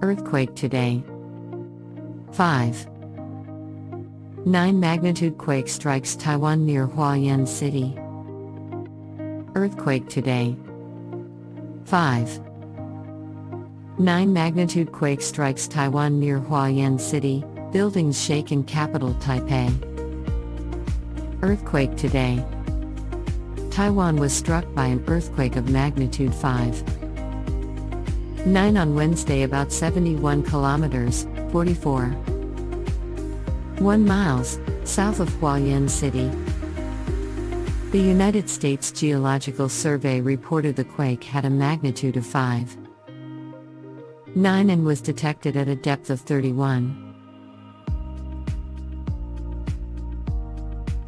Earthquake today. 5.9-magnitude quake strikes Taiwan near Hualien city. Earthquake today. 5.9-magnitude quake strikes Taiwan near Hualien city, buildings shake in capital Taipei. Earthquake today. Taiwan was struck by an earthquake of magnitude 5.9 on Wednesday about 71 kilometers, 44.1 miles, south of Hualien City. The United States Geological Survey reported the quake had a magnitude of 5.9 and was detected at a depth of 31